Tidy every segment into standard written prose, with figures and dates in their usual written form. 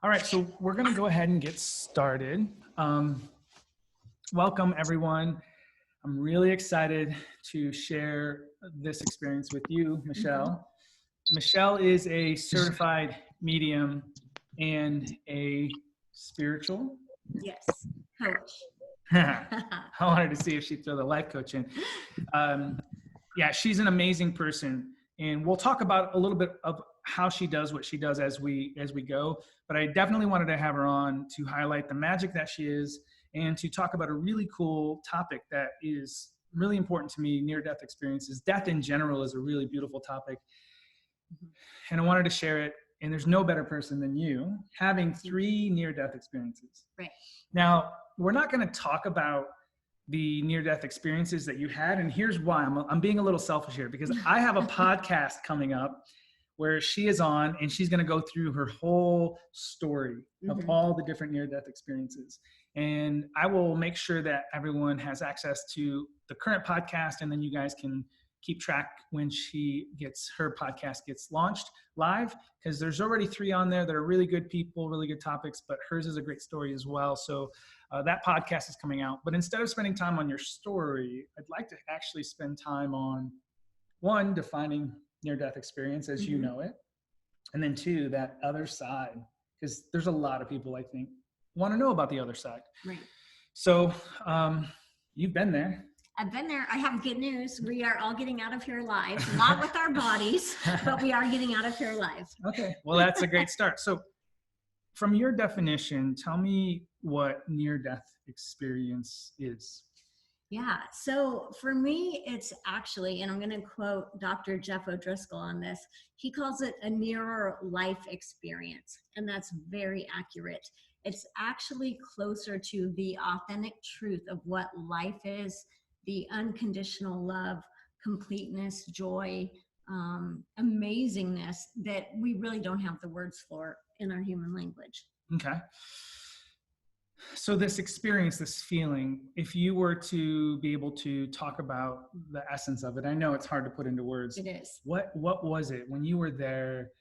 All right, so we're going to go ahead and get started. Welcome, everyone. I'm really excited to share this experience with you, Michelle. Michelle is a certified medium and a spiritual. Yes, coach. I wanted to see if she'd throw the life coach in. Yeah, she's an amazing person, and we'll talk about a little bit of how she does what she does as we go. But I definitely wanted to have her on to highlight the magic that she is, and to talk about a really cool topic that is really important to me: near-death experiences. Death in general is a really beautiful topic, and I wanted to share it. And there's no better person than you, having 3 near-death experiences. Right. Now, we're not going to talk about the near-death experiences that you had, and here's why. I'm being a little selfish here, because I have a podcast coming up where she is on, and she's going to go through her whole story of all the different near-death experiences. And I will make sure that everyone has access to the current podcast, and then you guys can keep track when her podcast gets launched live, because there's already 3 on there that are really good people, really good topics, but hers is a great story as well. So that podcast is coming out. But instead of spending time on your story, I'd like to actually spend time on, 1, defining near-death experience as you know it, and then 2, that other side, because there's a lot of people, I think, want to know about the other side. Right. So you've been there. I've been there. I have good news. We are all getting out of here alive, not with our bodies, but we are getting out of here alive. Okay. Well, that's a great start. So from your definition, tell me what near-death experience is. Yeah. So for me, it's actually, and I'm going to quote Dr. Jeff O'Driscoll on this, he calls it a nearer life experience. And that's very accurate. It's actually closer to the authentic truth of what life is, the unconditional love, completeness, joy, amazingness that we really don't have the words for in our human language. Okay. So this experience, this feeling, if you were to be able to talk about the essence of it, I know it's hard to put into words. It is. What was it when you were there?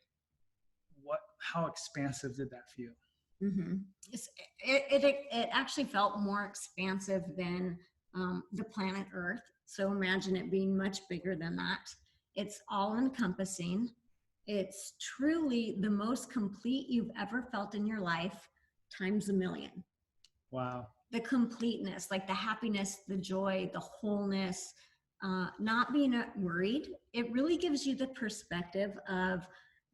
How expansive did that feel? It actually felt more expansive than the planet Earth. So imagine it being much bigger than that. It's all encompassing. It's truly the most complete you've ever felt in your life times 1,000,000. Wow. The completeness, like the happiness, the joy, the wholeness, not being worried. It really gives you the perspective of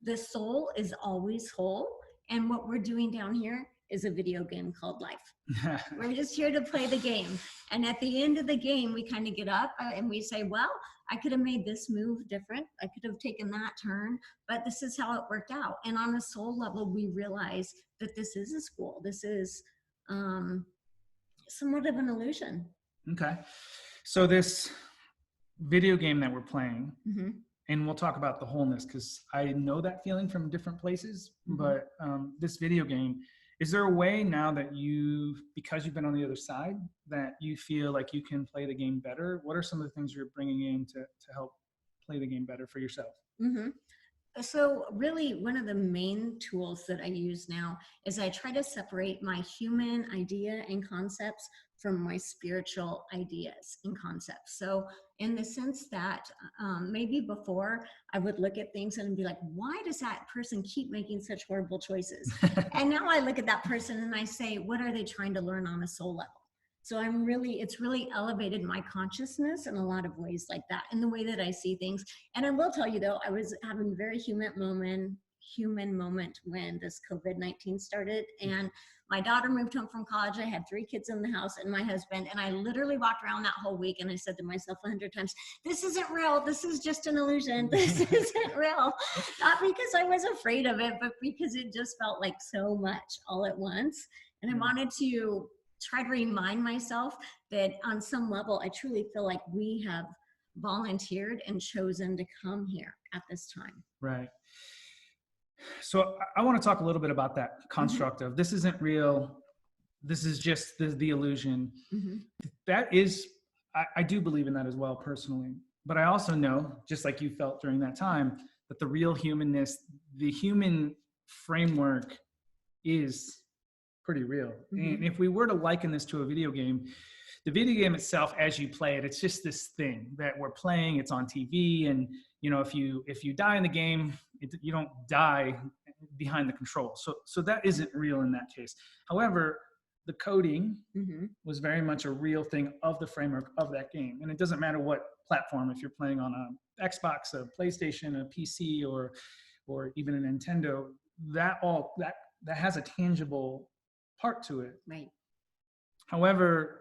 the soul is always whole. And what we're doing down here is a video game called life. We're just here to play the game. And at the end of the game, we kind of get up and we say, well, I could have made this move different. I could have taken that turn, but this is how it worked out. And on a soul level, we realize that this is a school. This is somewhat of an illusion. Okay. So this video game that we're playing, and we'll talk about the wholeness, because I know that feeling from different places, but this video game, is there a way now that because you've been on the other side, that you feel like you can play the game better? What are some of the things you're bringing in to help play the game better for yourself? So really, one of the main tools that I use now is I try to separate my human idea and concepts from my spiritual ideas and concepts. So in the sense that maybe before I would look at things and be like, why does that person keep making such horrible choices? And now I look at that person and I say, what are they trying to learn on a soul level? So it's really elevated my consciousness in a lot of ways like that, in the way that I see things. And I will tell you though, I was having a very human moment when this COVID-19 started, and my daughter moved home from college. I had 3 kids in the house and my husband, and I literally walked around that whole week and I said to myself 100 times, this isn't real. This is just an illusion. This isn't real. Not because I was afraid of it, but because it just felt like so much all at once. And I wanted to try to remind myself that on some level, I truly feel like we have volunteered and chosen to come here at this time. Right. So I want to talk a little bit about that construct of this isn't real. This is just the illusion. That is, I do believe in that as well personally. But I also know, just like you felt during that time, that the real humanness, the human framework is pretty real. Mm-hmm. And if we were to liken this to a video game, the video game itself, as you play it, it's just this thing that we're playing. It's on TV, and if you die in the game, you don't die behind the control. So that isn't real in that case. However, the coding Mm-hmm. was very much a real thing of the framework of that game, and it doesn't matter what platform. If you're playing on a Xbox, a PlayStation, a PC, or even a Nintendo, that has a tangible part to it. Right. However,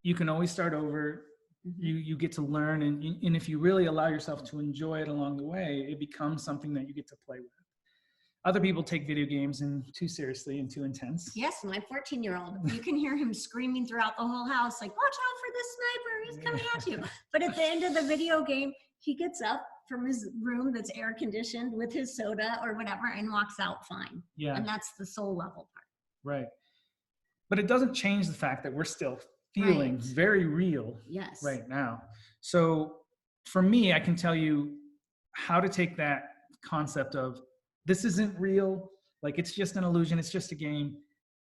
you can always start over. Mm-hmm. You get to learn, and if you really allow yourself to enjoy it along the way, it becomes something that you get to play with. Other people take video games too seriously and too intense. Yes, my 14-year-old, you can hear him screaming throughout the whole house, like, watch out for this sniper, he's coming at you. But at the end of the video game, he gets up from his room that's air conditioned with his soda or whatever and walks out fine. Yeah. And that's the soul level part. Right. But it doesn't change the fact that we're still feeling very real right now. So for me, I can tell you how to take that concept of this isn't real, like it's just an illusion, it's just a game,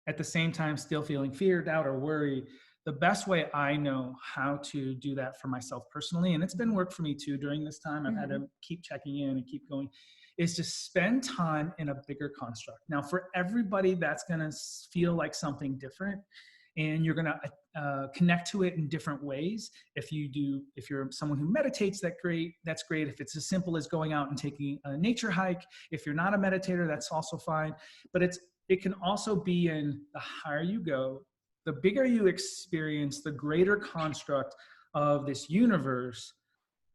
at the same time still feeling fear, doubt, or worry. The best way I know how to do that for myself personally, and it's been work for me too during this time, I've had to keep checking in and keep going, is to spend time in a bigger construct. Now, for everybody, that's going to feel like something different, and you're going to connect to it in different ways. If you're someone who meditates, that's great. If it's as simple as going out and taking a nature hike, if you're not a meditator, that's also fine. But it can also be in the higher you go, the bigger you experience, the greater construct of this universe,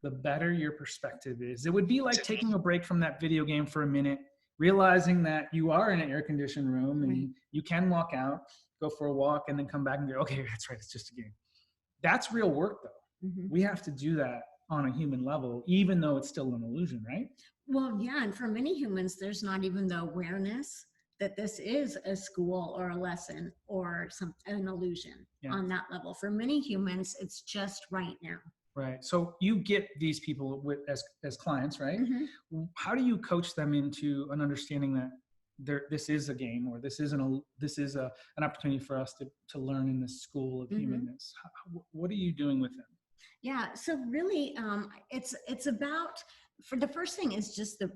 the better your perspective is. It would be like taking a break from that video game for a minute, realizing that you are in an air-conditioned room and you can walk out, go for a walk, and then come back and go, okay, that's right, it's just a game. That's real work, though. We have to do that on a human level, even though it's still an illusion, right? Well, yeah, and for many humans, there's not even the awareness that this is a school or a lesson or an illusion on that level. For many humans, it's just right now. Right. So you get these people as clients, right? How do you coach them into an understanding that this is a game, or this is an opportunity for us to learn in this school of humanness? What are you doing with them? Yeah. So really, it's about, for the first thing is just the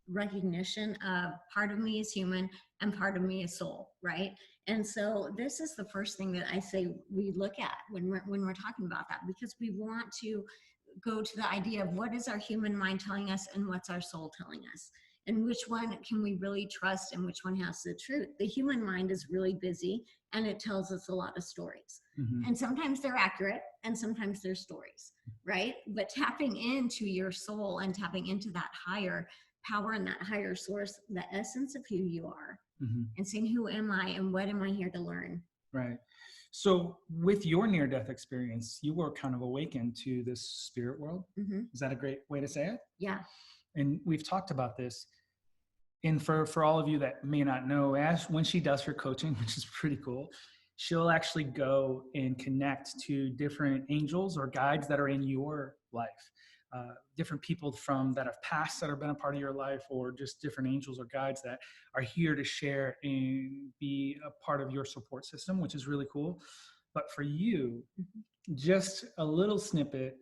recognition of part of me is human and part of me is soul, right? And so this is the first thing that I say we look at when we're talking about that, because we want to go to the idea of what is our human mind telling us and what's our soul telling us, and which one can we really trust and which one has the truth. The human mind is really busy and it tells us a lot of stories, and sometimes they're accurate and sometimes they're stories, right? But tapping into your soul and tapping into that higher power and that higher source, the essence of who you are, and saying, who am I and what am I here to learn? Right. So with your near-death experience, you were kind of awakened to this spirit world. Is that a great way to say it? Yeah. And we've talked about this. And for all of you that may not know, when she does her coaching, which is pretty cool, she'll actually go and connect to different angels or guides that are in your life. Different people that have passed that have been a part of your life, or just different angels or guides that are here to share and be a part of your support system, which is really cool. But for you, just a little snippet,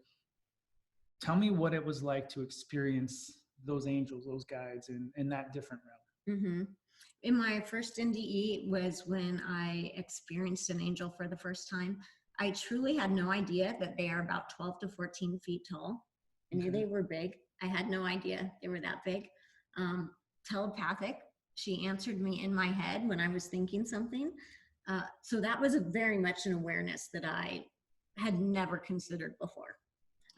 tell me what it was like to experience those angels, those guides in that different realm. In my first NDE was when I experienced an angel for the first time. I truly had no idea that they are about 12 to 14 feet tall. I knew they were big. I had no idea they were that big. Telepathic. She answered me in my head when I was thinking something. So that was very much an awareness that I had never considered before.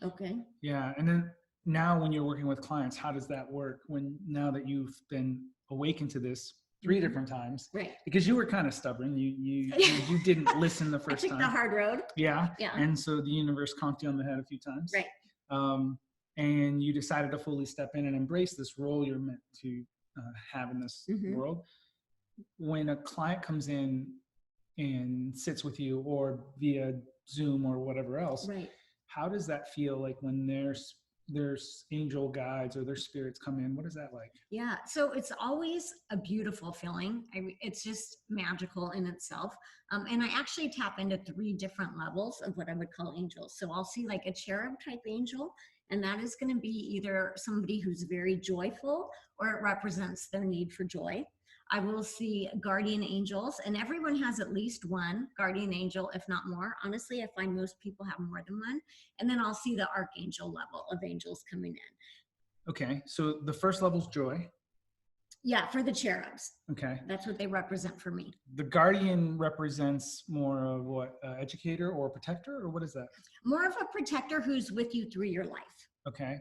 Okay. Yeah. And then now when you're working with clients, how does that work now that you've been awakened to this 3 different times? Right. Because you were kind of stubborn. You didn't listen the first time. I took the hard road. Yeah. And so the universe conked you on the head a few times. Right. And you decided to fully step in and embrace this role you're meant to have in this world. When a client comes in and sits with you, or via Zoom or whatever else, right, how does that feel like when they're there's angel guides or their spirits come in? What is that like? Yeah, so it's always a beautiful feeling. It's just magical in itself. And I actually tap into three different levels of what I would call angels. So I'll see like a cherub type angel, and that is going to be either somebody who's very joyful or it represents their need for joy. I will see guardian angels, and everyone has at least one guardian angel, if not more. Honestly, I find most people have more than one. And then I'll see the archangel level of angels coming in. Okay, so the first level's joy. Yeah, for the cherubs. Okay. That's what they represent for me. The guardian represents more of what, educator or protector, or what is that? More of a protector who's with you through your life. Okay.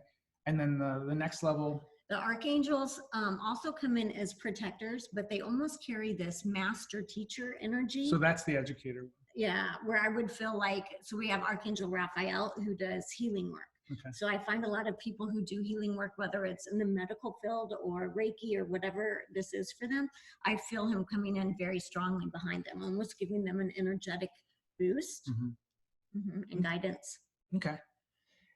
And then the next level. The archangels also come in as protectors, but they almost carry this master teacher energy. So that's the educator. Yeah, where I would feel like, so we have Archangel Raphael who does healing work. Okay. So I find a lot of people who do healing work, whether it's in the medical field or Reiki or whatever this is for them, I feel him coming in very strongly behind them, almost giving them an energetic boost and guidance. Okay.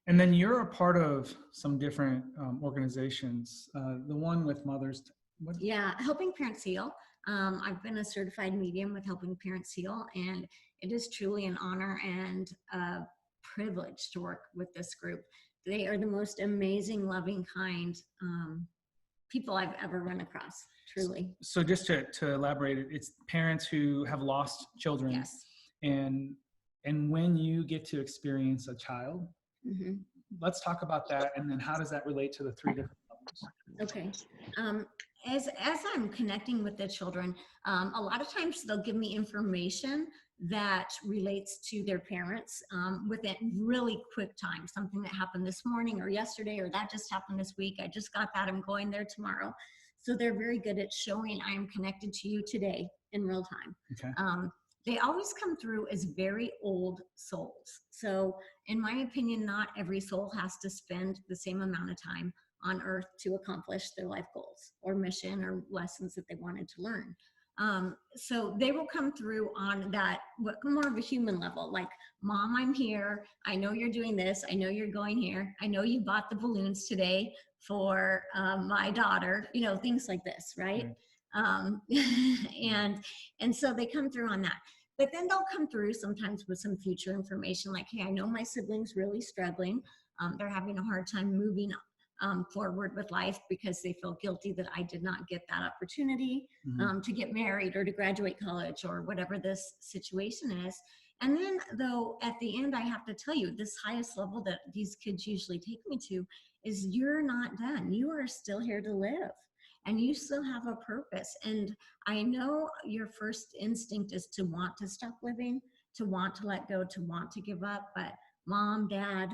And then you're a part of some different organizations. The one with mothers. Yeah, Helping Parents Heal. I've been a certified medium with Helping Parents Heal, and it is truly an honor and a privilege to work with this group. They are the most amazing, loving, kind people I've ever run across, truly. So just to elaborate, it's parents who have lost children. Yes. And when you get to experience a child, let's talk about that. And then how does that relate to the three different levels? Okay. As I'm connecting with the children, a lot of times they'll give me information that relates to their parents within really quick time. Something that happened this morning or yesterday, or that just happened this week. I just got that. I'm going there tomorrow. So they're very good at showing I am connected to you today in real time. Okay. They always come through as very old souls. So in my opinion, not every soul has to spend the same amount of time on earth to accomplish their life goals or mission or lessons that they wanted to learn. So they will come through on that more of a human level, like, Mom, I'm here. I know you're doing this. I know you're going here. I know you bought the balloons today for my daughter, you know, things like this, right? And so they come through on that. But then they'll come through sometimes with some future information, like, hey, I know my sibling's really struggling. They're having a hard time moving forward with life because they feel guilty that I did not get that opportunity to get married or to graduate college or whatever this situation is. And then, though, at the end, I have to tell you, this highest level that these kids usually take me to is you're not done. You are still here to live, and you still have a purpose. And I know your first instinct is to want to stop living, to want to let go, to want to give up. But Mom, Dad,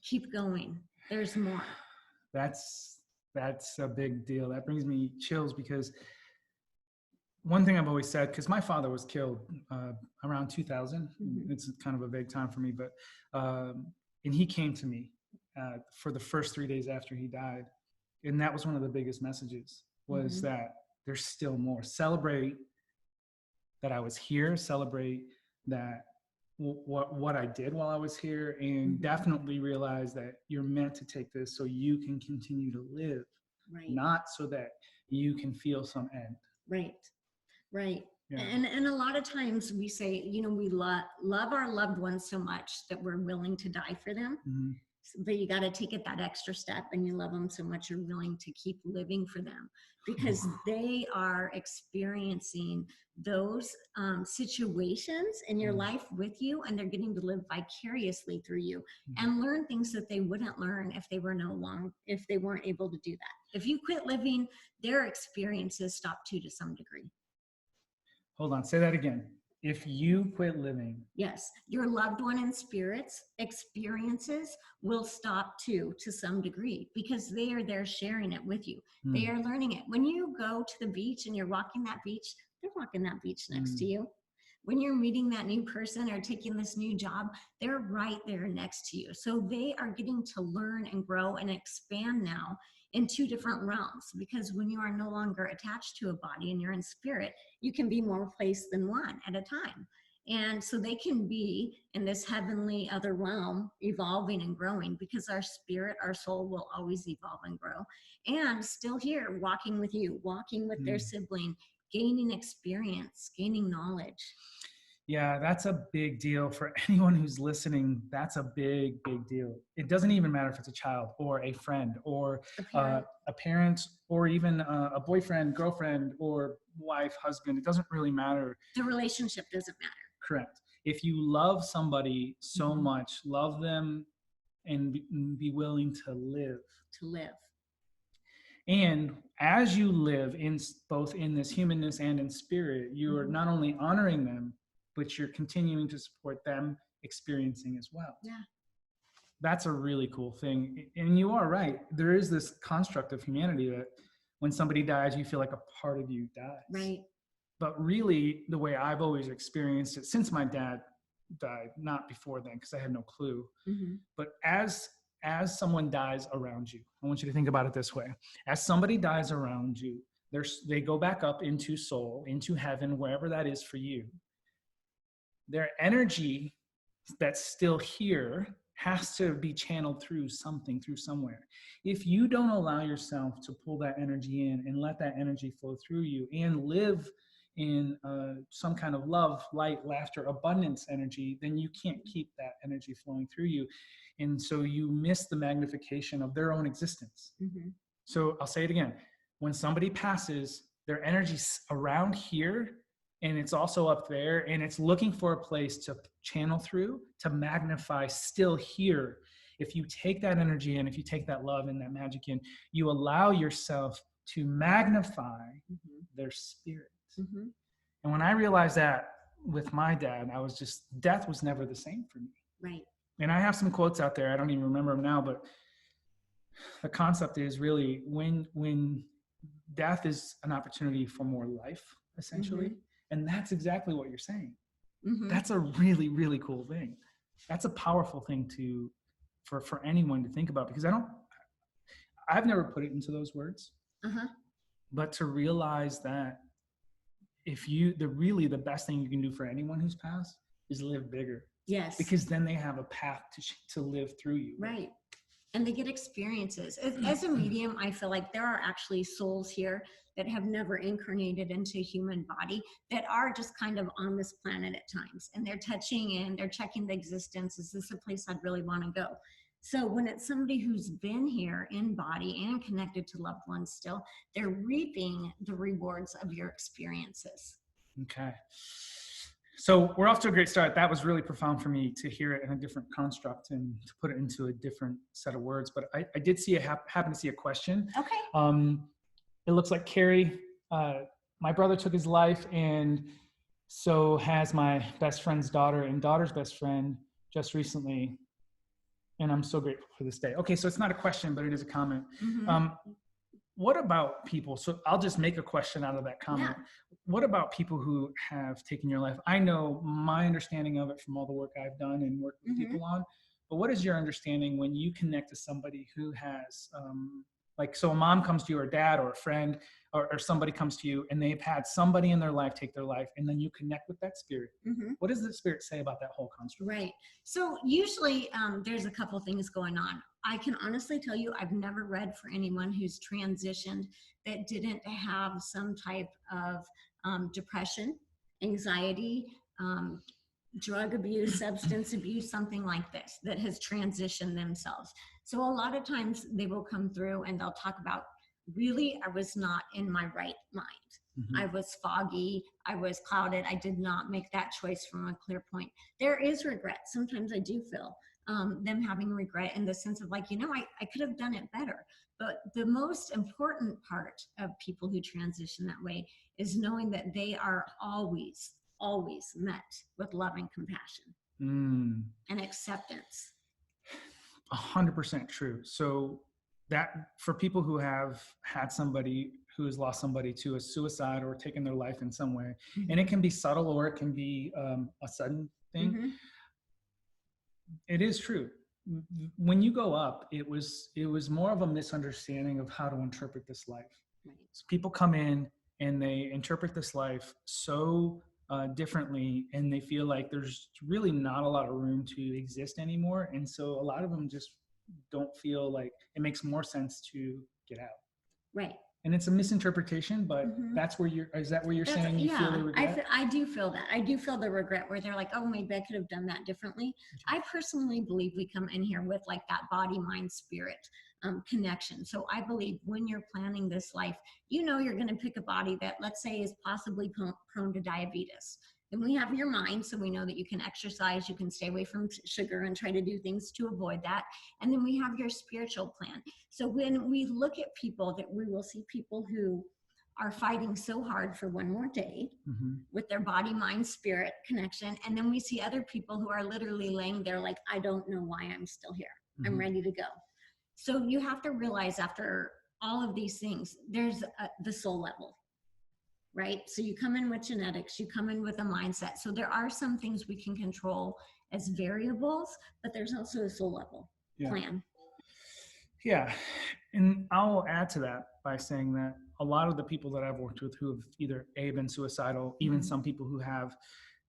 keep going. There's more. That's a big deal. That brings me chills, because one thing I've always said, because my father was killed around 2000. It's kind of a vague time for me, but and he came to me for the first 3 days after he died. And that was one of the biggest messages, was that there's still more. Celebrate that I was here, celebrate that what I did while I was here, and definitely realize that you're meant to take this so you can continue to live, not so that you can feel some end. Right. Yeah. And a lot of times we say, you know, we love our loved ones so much that we're willing to die for them. But you got to take it that extra step, and you love them so much you're willing to keep living for them, because they are experiencing those situations in your life with you, and they're getting to live vicariously through you and learn things that they wouldn't learn if they weren't able to do that. If you quit living, their experiences stop too, to some degree. Hold on, say that again. If you quit living. Yes, your loved one in spirit's experiences will stop too, to some degree, because they are there sharing it with you. They are learning it. When you go to the beach and you're walking that beach, they're walking that beach next to you. When you're meeting that new person or taking this new job, they're right there next to you. So they are getting to learn and grow and expand now in two different realms, because when you are no longer attached to a body and you're in spirit, you can be more placed than one at a time. And so they can be in this heavenly other realm, evolving and growing, because our spirit, our soul will always evolve and grow. And still here, walking with you, walking with their sibling, gaining experience, gaining knowledge. Yeah, that's a big deal for anyone who's listening. That's a big, big deal. It doesn't even matter if it's a child or a friend or a parent or even a boyfriend, girlfriend, or wife, husband. It doesn't really matter. The relationship doesn't matter. Correct. If you love somebody so much, love them and be willing to live. To live. And as you live in both in this humanness and in spirit, you are not only honoring them, but you're continuing to support them experiencing as well. Yeah. That's a really cool thing. And you are right. There is this construct of humanity that when somebody dies, you feel like a part of you dies. Right. But really, the way I've always experienced it since my dad died, not before then, because I had no clue. But as someone dies around you, I want you to think about it this way. As somebody dies around you, they go back up into soul, into heaven, wherever that is for you. Their energy that's still here has to be channeled through something, through somewhere. If you don't allow yourself to pull that energy in and let that energy flow through you and live in some kind of love, light, laughter, abundance energy, then you can't keep that energy flowing through you. And so you miss the magnification of their own existence. So I'll say it again. When somebody passes, their energy's around here, and it's also up there, and it's looking for a place to channel through, to magnify still here. If you take that energy in, if you take that love and that magic in, you allow yourself to magnify their spirit. And when I realized that with my dad, death was never the same for me. Right. And I have some quotes out there, I don't even remember them now, but the concept is really when death is an opportunity for more life, essentially. And that's exactly what you're saying. That's a really, really cool thing. That's a powerful thing for anyone to think about, because I've never put it into those words, but to realize that the best thing you can do for anyone who's passed is live bigger. Yes. Because then they have a path to live through you. Right. And they get experiences. As a medium, I feel like there are actually souls here that have never incarnated into a human body that are just kind of on this planet at times. And they're touching in, they're checking the existence. Is this a place I'd really want to go? So when it's somebody who's been here in body and connected to loved ones still, they're reaping the rewards of your experiences. Okay. So we're off to a great start. That was really profound for me to hear it in a different construct and to put it into a different set of words. But I did happen to see a question. Okay. It looks like Carrie, my brother took his life, and so has my best friend's daughter and daughter's best friend just recently. And I'm so grateful for this day. Okay, so it's not a question, but it is a comment. What about people? So I'll just make a question out of that comment. Yeah. What about people who have taken your life? I know my understanding of it from all the work I've done and worked with people on, but what is your understanding when you connect to somebody who has, so a mom comes to you, or a dad, or a friend, or somebody comes to you, and they've had somebody in their life take their life, and then you connect with that spirit. What does the spirit say about that whole construct? Right. So usually there's a couple things going on. I can honestly tell you, I've never read for anyone who's transitioned that didn't have some type of depression, anxiety, drug abuse, substance abuse, something like this, that has transitioned themselves. So a lot of times they will come through and they'll talk about, really, I was not in my right mind. I was foggy. I was clouded. I did not make that choice from a clear point. There is regret. Sometimes I do feel them having regret in the sense of I could have done it better. But the most important part of people who transition that way is knowing that they are always, always met with love and compassion and acceptance. 100% true. So that for people who have had somebody who has lost somebody to a suicide or taken their life in some way, and it can be subtle or it can be a sudden thing. It is true. When you go up, it was more of a misunderstanding of how to interpret this life. So people come in and they interpret this life so differently, and they feel like there's really not a lot of room to exist anymore. And so a lot of them just don't feel like it makes more sense to get out. Right. And it's a misinterpretation, but Mhm. that's where is that where you're That's, saying you feel the yeah, regret? I do feel that. I do feel the regret where they're like, oh, maybe I could have done that differently. I personally believe we come in here with like that body, mind, spirit connection. So I believe when you're planning this life, you know, you're going to pick a body that, let's say, is possibly prone to diabetes. Then we have your mind, so we know that you can exercise, you can stay away from sugar and try to do things to avoid that. And then we have your spiritual plan. So when we look at people, that we will see people who are fighting so hard for one more day with their body, mind, spirit connection. And then we see other people who are literally laying there like, I don't know why I'm still here. I'm ready to go. So you have to realize after all of these things, there's the soul level, right? So you come in with genetics, you come in with a mindset. So there are some things we can control as variables, but there's also a soul level plan. Yeah. And I'll add to that by saying that a lot of the people that I've worked with who have either been suicidal, even some people who have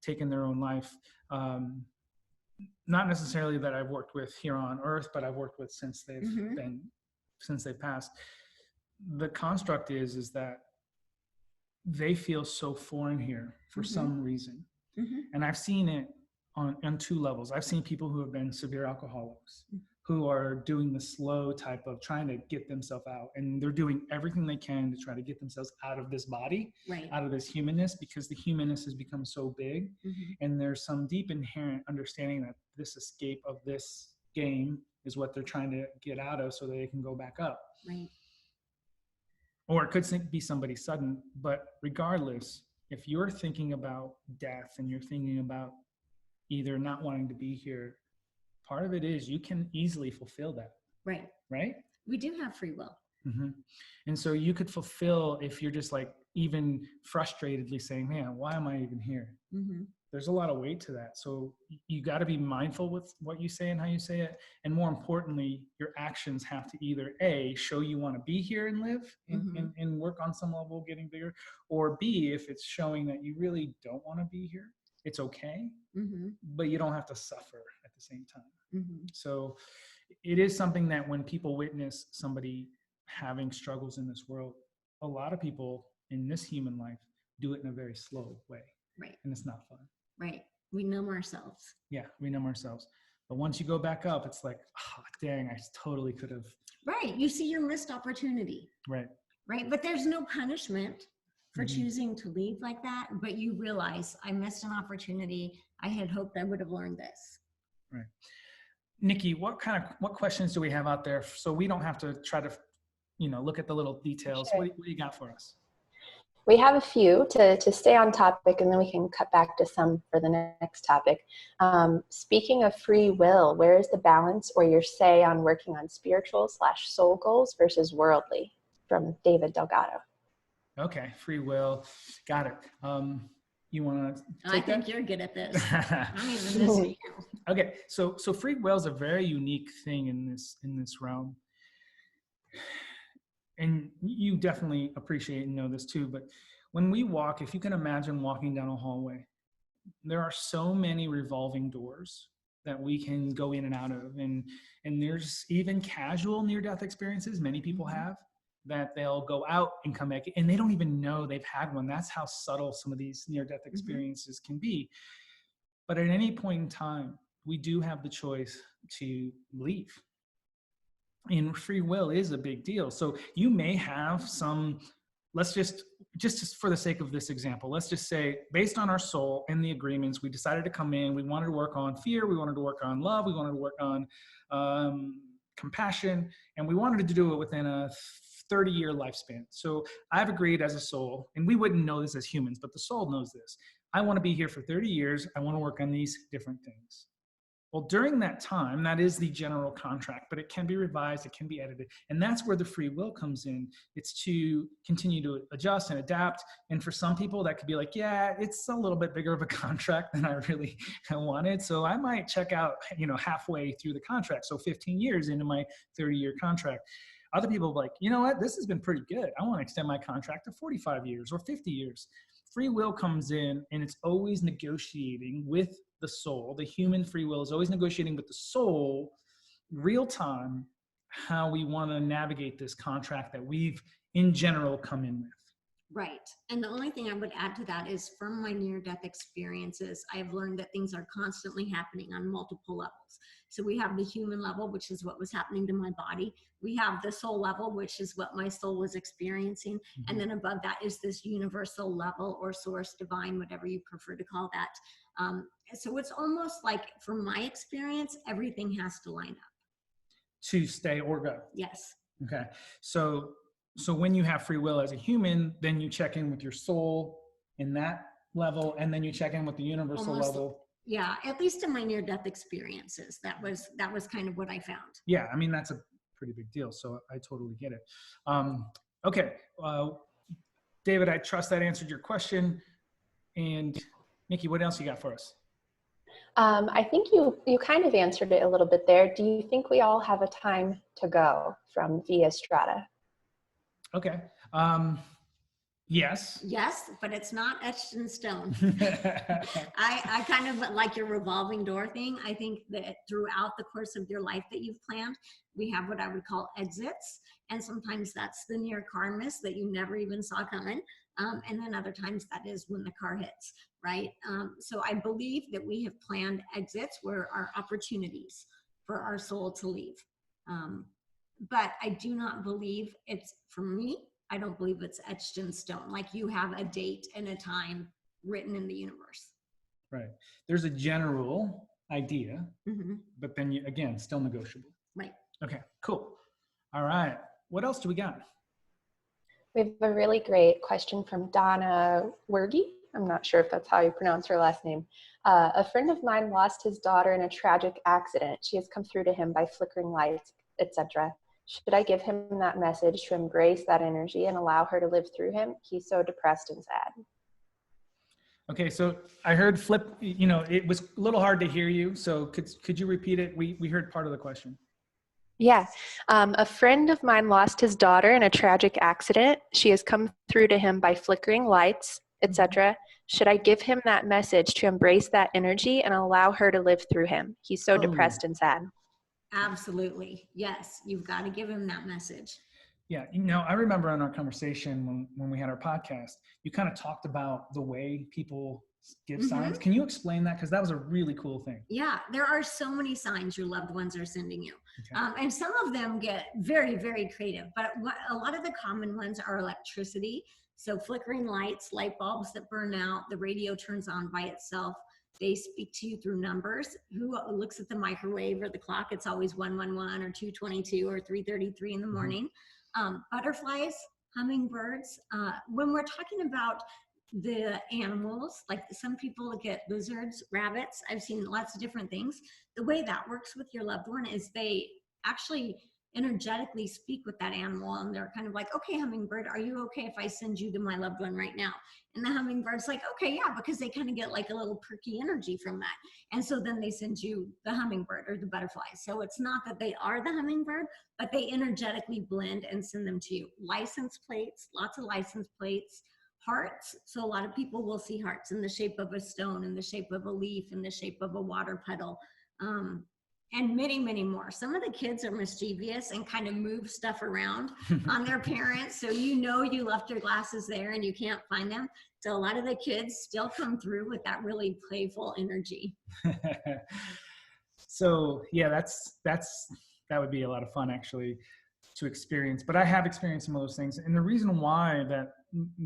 taken their own life, not necessarily that I've worked with here on earth, but I've worked with since they've passed. The construct is that they feel so foreign here for some reason. And I've seen it on two levels. I've seen people who have been severe alcoholics who are doing the slow type of trying to get themselves out, and they're doing everything they can to try to get themselves out of this body, out of this humanness, because the humanness has become so big. And there's some deep inherent understanding that this escape of this game is what they're trying to get out of so they can go back up. Or it could be somebody sudden, but regardless, if you're thinking about death and you're thinking about either not wanting to be here, part of it is you can easily fulfill that. Right? We do have free will. And so you could fulfill if you're just like even frustratedly saying, man, why am I even here? There's a lot of weight to that. So you got to be mindful with what you say and how you say it. And more importantly, your actions have to either A, show you want to be here and live and work on some level getting bigger, or B, if it's showing that you really don't want to be here, it's okay, but you don't have to suffer at the same time. So it is something that when people witness somebody having struggles in this world, a lot of people in this human life do it in a very slow way. And it's not fun. We numb ourselves. Yeah, we numb ourselves. But once you go back up, it's like, oh, dang, I totally could have. You see your missed opportunity. But there's no punishment for choosing to leave like that. But you realize, I missed an opportunity. I had hoped I would have learned this. Nikki, what questions do we have out there so we don't have to try to, look at the little details? What do you got for us? We have a few to stay on topic, and then we can cut back to some for the next topic. Speaking of free will, where is the balance or your say on working on spiritual/soul goals versus worldly? From David Delgado. Okay, free will. Got it. You want to take think you're good at this. I'm even missing you. Okay, so free will is a very unique thing in this realm. And you definitely appreciate and know this too, but when we walk, if you can imagine walking down a hallway, there are so many revolving doors that we can go in and out of. And there's even casual near-death experiences many people have, that they'll go out and come back and they don't even know they've had one. That's how subtle some of these near-death experiences can be. But at any point in time, we do have the choice to leave. And free will is a big deal. So you may have some, let's just for the sake of this example, let's just say based on our soul and the agreements, we decided to come in, we wanted to work on fear, we wanted to work on love, we wanted to work on compassion, and we wanted to do it within a 30-year lifespan. So I've agreed as a soul, and we wouldn't know this as humans, but the soul knows this. I want to be here for 30 years. I want to work on these different things. Well, during that time, that is the general contract, but it can be revised, it can be edited. And that's where the free will comes in. It's to continue to adjust and adapt. And for some people that could be like, yeah, it's a little bit bigger of a contract than I really wanted. So I might check out, halfway through the contract. So 15 years into my 30-year contract. Other people are like, you know what, this has been pretty good. I want to extend my contract to 45 years or 50 years. free will comes in, and it's always negotiating with the soul. The human free will is always negotiating with the soul, real time, how we want to navigate this contract that we've in general come in with. Right. And the only thing I would add to that is from my near-death experiences, I've learned that things are constantly happening on multiple levels. So we have the human level, which is what was happening to my body. We have the soul level, which is what my soul was experiencing. Mm-hmm. And then above that is this universal level or source, divine, whatever you prefer to call that. So it's almost like, from my experience, everything has to line up. To stay or go. Yes. Okay. So when you have free will as a human, then you check in with your soul in that level, and then you check in with the universal level. Yeah, at least in my near-death experiences, that was kind of what I found. Yeah, I mean, that's a pretty big deal, so I totally get it. Okay, David, I trust that answered your question. And Nikki, what else you got for us? I think you kind of answered it a little bit there. Do you think we all have a time to go from Via Strata? Okay. Yes. Yes, but it's not etched in stone. I kind of like your revolving door thing. I think that throughout the course of your life that you've planned, we have what I would call exits. And sometimes that's the near car miss that you never even saw coming. And then other times that is when the car hits, right? So I believe that we have planned exits where are opportunities for our soul to leave. But I do not believe it's, for me, I don't believe it's etched in stone. Like you have a date and a time written in the universe. Right. There's a general idea, Mm-hmm. but then again, still negotiable. Right. Okay, cool. All right. What else do we got? We have a really great question from Donna Wergie. I'm not sure if that's how you pronounce her last name. A friend of mine lost his daughter in a tragic accident. She has come through to him by flickering lights, etc. Should I give him that message to embrace that energy and allow her to live through him? He's so depressed and sad. Okay, so I heard flip, it was a little hard to hear you. So could you repeat it? We heard part of the question. Yeah. A friend of mine lost his daughter in a tragic accident. She has come through to him by flickering lights, etc. Should I give him that message to embrace that energy and allow her to live through him? He's so depressed and sad. Absolutely. Yes. You've got to give him that message. Yeah. I remember in our conversation when we had our podcast, you kind of talked about the way people give signs. Can you explain that? Because that was a really cool thing. Yeah. There are so many signs your loved ones are sending you. Okay. And some of them get very, very creative, but a lot of the common ones are electricity. So flickering lights, light bulbs that burn out, the radio turns on by itself. They speak to you through numbers. Who looks at the microwave or the clock? It's always 111 or 222 or 3:33 in the morning. Butterflies, hummingbirds. When we're talking about the animals, like some people get lizards, rabbits. I've seen lots of different things. The way that works with your loved one is they actually energetically speak with that animal, and they're kind of like, okay, hummingbird, are you okay if I send you to my loved one right now? And the hummingbird's like, okay, yeah, because they kind of get like a little perky energy from that. And so then they send you the hummingbird or the butterfly. So it's not that they are the hummingbird, but they energetically blend and send them to you. License plates, lots of license plates, hearts. So a lot of people will see hearts in the shape of a stone, in the shape of a leaf, in the shape of a water puddle. And many, many more. Some of the kids are mischievous and kind of move stuff around on their parents. So you left your glasses there and you can't find them. So a lot of the kids still come through with that really playful energy. So yeah, that would be a lot of fun actually to experience. But I have experienced some of those things. And the reason why that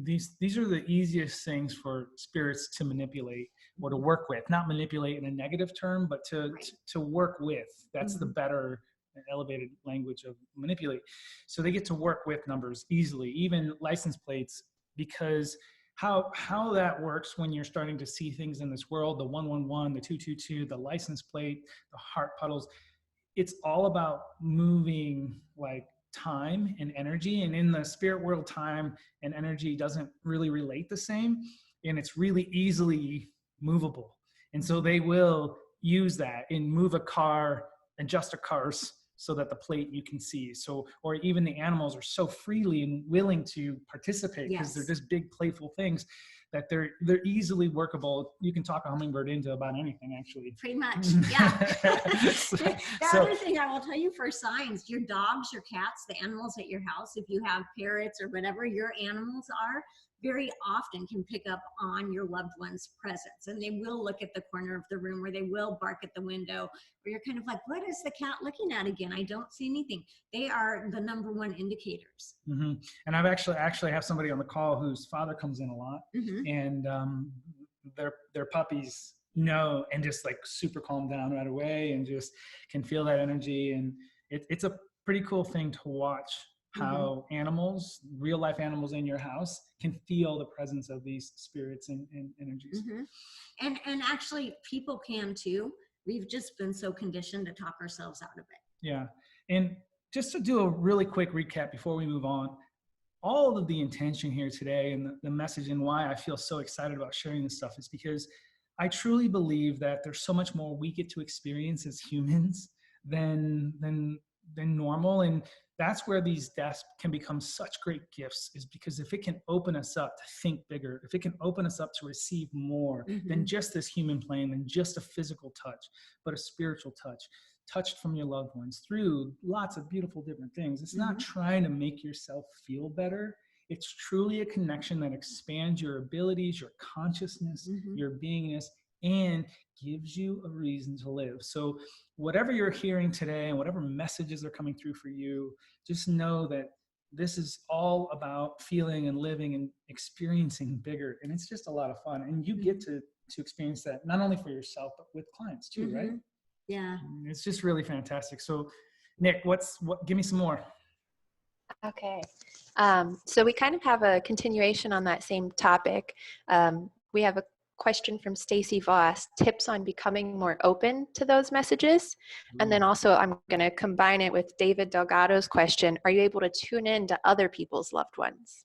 these are the easiest things for spirits to manipulate or to work with, not manipulate in a negative term, but to work with. That's the better elevated language of manipulate. So they get to work with numbers easily, even license plates, because how that works when you're starting to see things in this world, the 111, the 222, the license plate, the heart puddles, it's all about moving like time and energy. And in the spirit world, time and energy doesn't really relate the same, and it's really easily movable. And so they will use that and move a car, adjust a cars so that the plate you can see. So, or even the animals are so freely and willing to participate because they're just big playful things that they're easily workable. You can talk a hummingbird into about anything, actually. Pretty much, yeah. The So, other thing I will tell you for signs, your dogs, your cats, the animals at your house, if you have parrots or whatever your animals are, very often can pick up on your loved one's presence. And they will look at the corner of the room, or they will bark at the window, where you're kind of like, what is the cat looking at again? I don't see anything. They are the number one indicators. mm-hmm. And I've actually have somebody on the call whose father comes in a lot, Mm-hmm. and their puppies know and just like super calm down right away and just can feel that energy. And it's a pretty cool thing to watch how animals, real life animals in your house, can feel the presence of these spirits and energies. Mm-hmm. And actually people can too. We've just been so conditioned to talk ourselves out of it. Yeah. And just to do a really quick recap before we move on, all of the intention here today and the message and why I feel so excited about sharing this stuff is because I truly believe that there's so much more we get to experience as humans than normal. And that's where these deaths can become such great gifts, is because if it can open us up to think bigger, if it can open us up to receive more than just this human plane, than just a physical touch, but a spiritual touch, touched from your loved ones through lots of beautiful different things. It's not trying to make yourself feel better. It's truly a connection that expands your abilities, your consciousness, your beingness, and gives you a reason to live. So whatever you're hearing today and whatever messages are coming through for you, just know that this is all about feeling and living and experiencing bigger. And it's just a lot of fun. And you get to experience that not only for yourself, but with clients too, right? Yeah. It's just really fantastic. So Nick, give me some more. Okay. So we kind of have a continuation on that same topic. We have a question from Stacy Voss, tips on becoming more open to those messages. And then also I'm going to combine it with David Delgado's question. Are you able to tune in to other people's loved ones?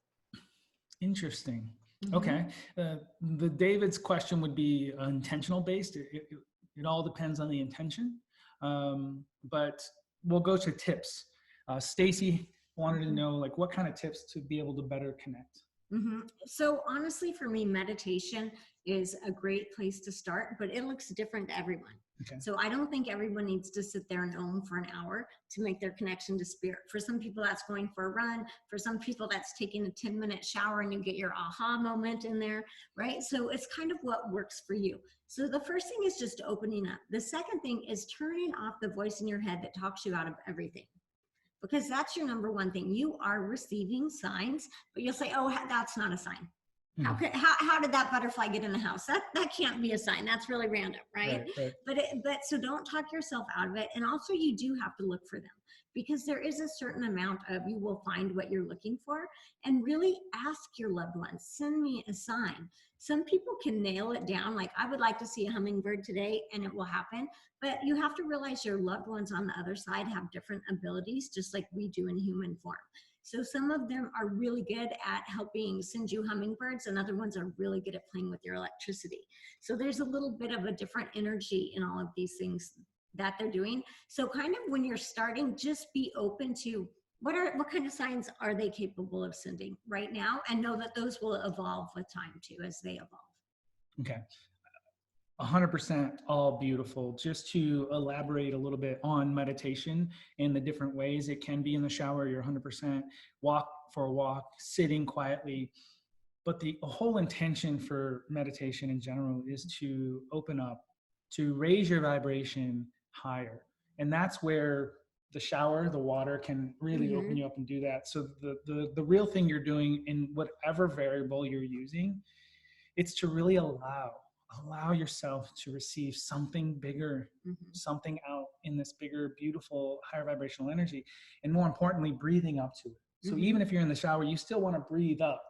Interesting. Okay. The David's question would be intentional based. It all depends on the intention. But we'll go to tips. Stacy wanted to know, like, what kind of tips to be able to better connect? So honestly, for me, meditation is a great place to start, but it looks different to everyone. Okay. So I don't think everyone needs to sit there and Om for an hour to make their connection to spirit. For some people, that's going for a run. For some people, that's taking a 10-minute shower and you get your aha moment in there, right? So it's kind of what works for you. So the first thing is just opening up. The second thing is turning off the voice in your head that talks you out of everything. Because that's your number one thing. You are receiving signs, but you'll say, oh, that's not a sign. How did that butterfly get in the house? That can't be a sign. That's really random, right? Right. But so don't talk yourself out of it. And also you do have to look for them, because there is a certain amount of, you will find what you're looking for. And really ask your loved ones, send me a sign. Some people can nail it down, like, I would like to see a hummingbird today, and it will happen. But you have to realize your loved ones on the other side have different abilities, just like we do in human form. So some of them are really good at helping send you hummingbirds, and other ones are really good at playing with your electricity. So there's a little bit of a different energy in all of these things that they're doing. So kind of when you're starting, just be open to what kind of signs are they capable of sending right now, and know that those will evolve with time too as they evolve. Okay. 100% all beautiful. Just to elaborate a little bit on meditation and the different ways it can be in the shower, you're 100%, walk for a walk, sitting quietly. But the whole intention for meditation in general is to open up, to raise your vibration higher. And that's where the shower, the water can really open you up and do that. So the real thing you're doing in whatever variable you're using, it's to really allow yourself to receive something bigger, something out in this bigger, beautiful, higher vibrational energy. And more importantly, breathing up to it. So even if you're in the shower, you still want to breathe up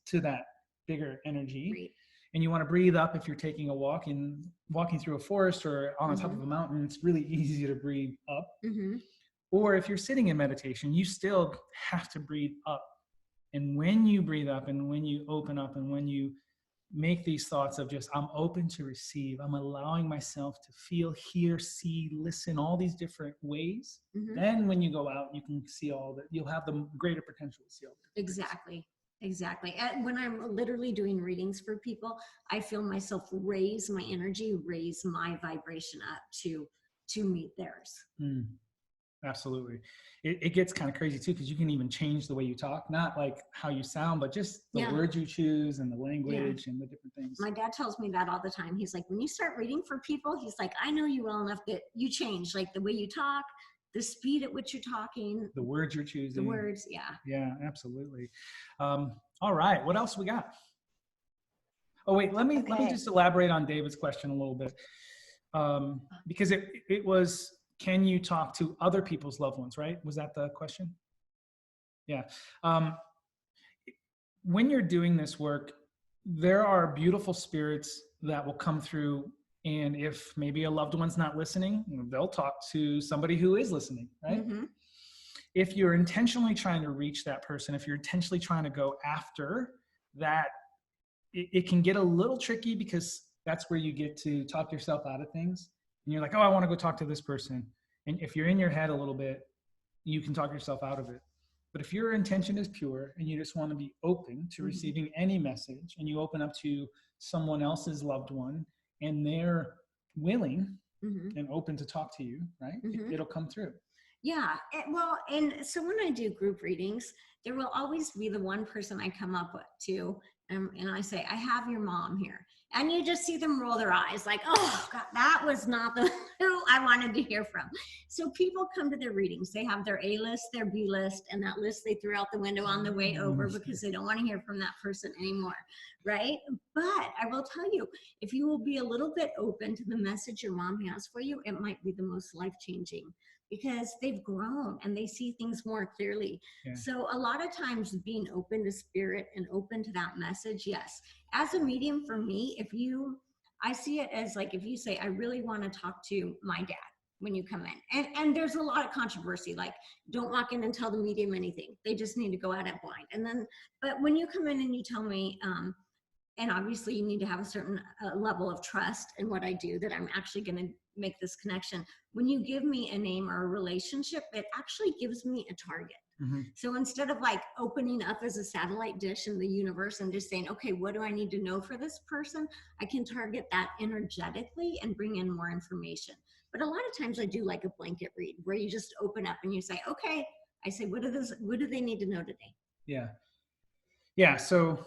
to that bigger energy. Right. And you want to breathe up if you're taking a walk and walking through a forest or on the top of a mountain. It's really easy to breathe up. Or if you're sitting in meditation, you still have to breathe up. And when you breathe up and when you open up and when you make these thoughts of just, I'm open to receive, I'm allowing myself to feel, hear, see, listen, all these different ways. Then when you go out, you can see all that, you'll have the greater potential to see all that. Exactly. Exactly. And when I'm literally doing readings for people, I feel myself raise my energy, raise my vibration up to meet theirs. Mm, absolutely. It gets kind of crazy too, because you can even change the way you talk, not like how you sound, but just the words you choose and the language and the different things. My dad tells me that all the time. He's like, when you start reading for people, he's like, I know you well enough that you change, like the way you talk, the speed at which you're talking, the words you're choosing. The words, yeah. Yeah, absolutely. All right, what else we got? Oh wait, let me just elaborate on David's question a little bit, because it was, can you talk to other people's loved ones, right? Was that the question? Yeah. When you're doing this work, there are beautiful spirits that will come through, and if maybe a loved one's not listening, they'll talk to somebody who is listening, right? Mm-hmm. If you're intentionally trying to reach that person, if you're intentionally trying to go after that, it can get a little tricky, because that's where you get to talk yourself out of things. And you're like, oh, I want to go talk to this person. And if you're in your head a little bit, you can talk yourself out of it. But if your intention is pure and you just want to be open to receiving any message, and you open up to someone else's loved one and they're willing and open to talk to you, right? It'll come through. Yeah. Well, and so when I do group readings, there will always be the one person I come up to, and I say, I have your mom here. And you just see them roll their eyes like, oh, God, that was not the who I wanted to hear from. So people come to their readings. They have their A list, their B list, and that list they threw out the window on the way over because they don't want to hear from that person anymore, right? But I will tell you, if you will be a little bit open to the message your mom has for you, it might be the most life-changing, because they've grown and they see things more clearly. Yeah. So a lot of times being open to spirit and open to that message, yes. As a medium for me, I see it as like, if you say, I really want to talk to my dad when you come in. And there's a lot of controversy, like don't walk in and tell the medium anything. They just need to go at it blind. But when you come in and you tell me, and obviously you need to have a certain level of trust in what I do, that I'm actually going to make this connection. When you give me a name or a relationship, it actually gives me a target. So instead of like opening up as a satellite dish in the universe and just saying, okay, what do I need to know for this person? I can target that energetically and bring in more information. But a lot of times I do like a blanket read where you just open up and you say, okay, I say, what do they need to know today? Yeah. Yeah, so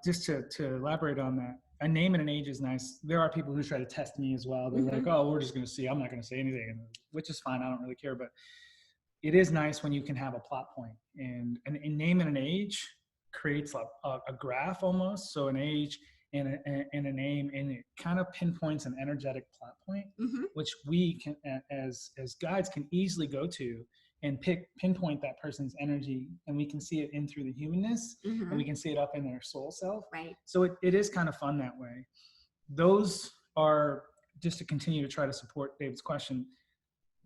just to elaborate on that, a name and an age is nice. There are people who try to test me as well. They're like, oh, we're just going to see. I'm not going to say anything, which is fine. I don't really care. But it is nice when you can have a plot point. And a name and an age creates a graph almost. So an age and a name, and it kind of pinpoints an energetic plot point, which we can, as guides, can easily go to and pinpoint that person's energy, and we can see it in through the humanness, and we can see it up in their soul self. Right. So it is kind of fun that way. Those are, just to continue to try to support David's question,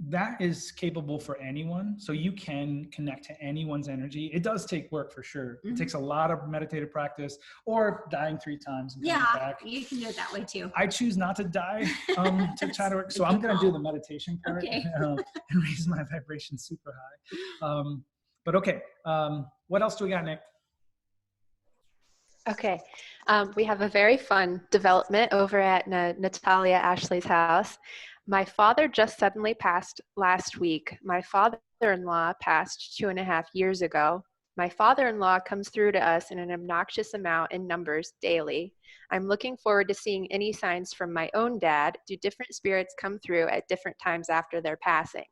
that is capable for anyone. So you can connect to anyone's energy. It does take work for sure. It takes a lot of meditative practice, or dying 3 times and coming back. You can do it that way too. I choose not to die to try to work. So I'm going to do the meditation part and raise my vibration super high. But okay, what else do we got, Nick? Okay, we have a very fun development over at Natalia Ashley's house. My father just suddenly passed last week. My father-in-law passed 2.5 years ago. My father-in-law comes through to us in an obnoxious amount in numbers daily. I'm looking forward to seeing any signs from my own dad. Do different spirits come through at different times after their passing?